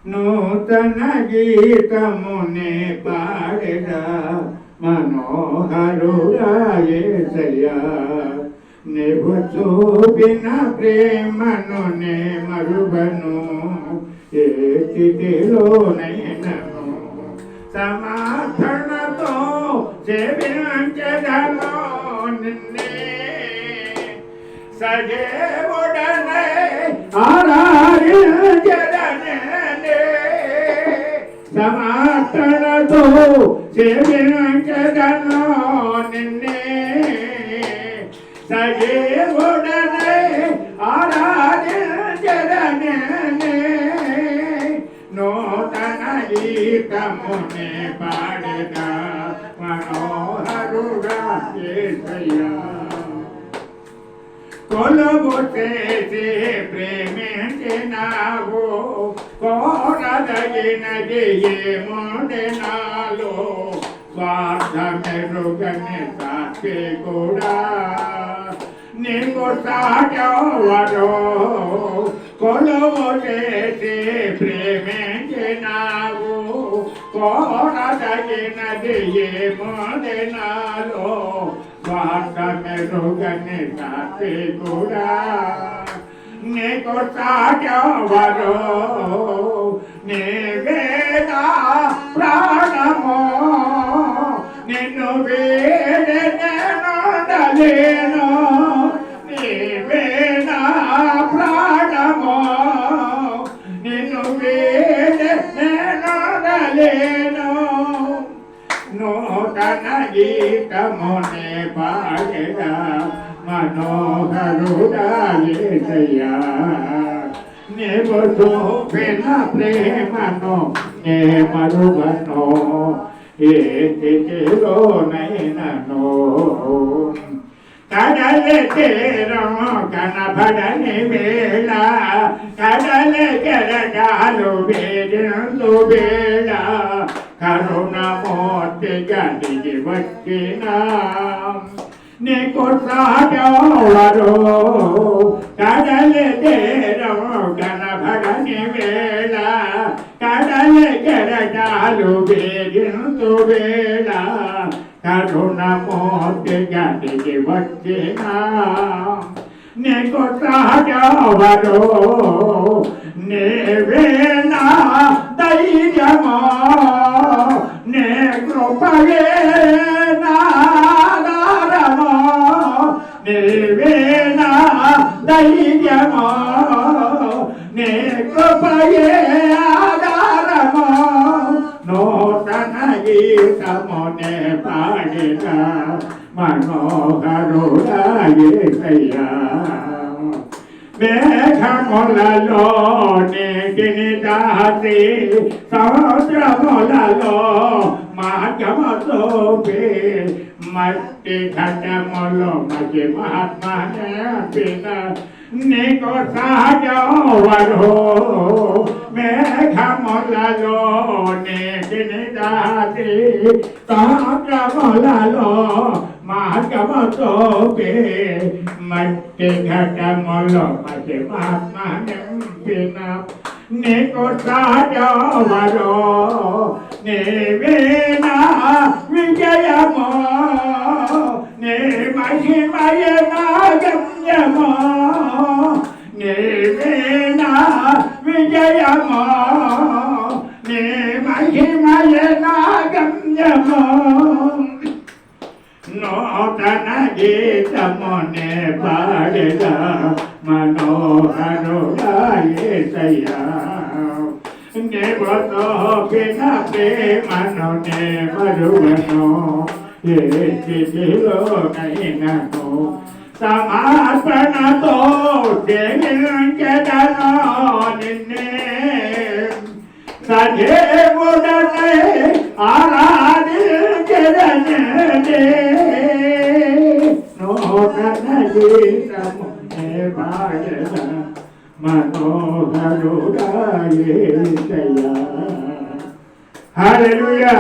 నూతన గీతమునే పాడెదా మనోహరుడా యేసయ్యా నీవు చూపిన ప్రేమను నే మరువను ఏ స్థితిలోనైనను సమర్థనతో సేవించెదను నిన్నే సజీవుడనే ఆరాధించెదనే సమర్థనతో సేవించెదను నిన్నే సజీవుడనే ఆరాధించెదనే నూతన గీతమునే పాడెదా మనోహరుడా యేసయ్యా కొలువు చేసి ప్రేమించినావు కోరదగినది ఏముంది నాలో స్వార్థమెరుగని సాక్షి కూడా నీకు సాటెవరో కొలువు చేసి ప్రేమించినావు కోరదగినది ఏముంది నాలో స్వార్థమెరుగని సాక్షి కూడా నీకు సాటెవరో నీవేనా ప్రాణమో నిన్ను వేడే నేనుండలేను నీవేనా ప్రాణమో నిన్ను వేడే నేనుండలేను నూతన గీతమునే పాడెదా మనోహరుడా యేసయ్యా నీవు చూపిన ప్రేమను నే మరువను ఏ స్థితిలోనైనను కడలి తీరం కనబడని వేళ కడలి కెరటాలు వేడిందు వేళ కరుణమూర్తిగా దిగి వచ్చినా నీకు సాటెవరో కడలి తీరం కనబడని వేళ కడలి కెరటాలు వేగిందు వేళ కరుణమూర్తిగా దిగి వచ్చినా నీకు సాటెవరో నీవేనా ధైర్యమో నీ కృపయేనా నీవేనా ధైర్యమో నీ కృపయే ఆధారమో నూతన గీతమునే పాడెదా మనోహరుడా యేసయ్యా మేఘములలో నీటిని దాచి సముద్రములలో మార్గముతో మట్టి ఘటములో మధ్య మహాత్మా నేర్పిన నీకు సహజవరో మేఘములలో నీటిని దాచి సముద్రములలో మార్గముతో మట్టి ఘటములో మధ్య మహాత్మా నేర్పిన నీకు సహజవరో నీవేనా విజయమో నీ మహిమయనా గమ్యమో నీవేనా విజయమో నీ మహిమయనా గమ్యమో నూతన గీతమునే పాడెదా మనోహరుడా యేసయ్యా నీవు చూపిన ప్రేమను నే మరువను ఏ స్థితిలోనైనను సమర్పణతో సేవించెదను నిన్నే సజీవుడనే ఆరాధించెదనే నూతన గీతమునే పాడెదా మనోహరుడా యేసయ్యా హల్లెలూయా.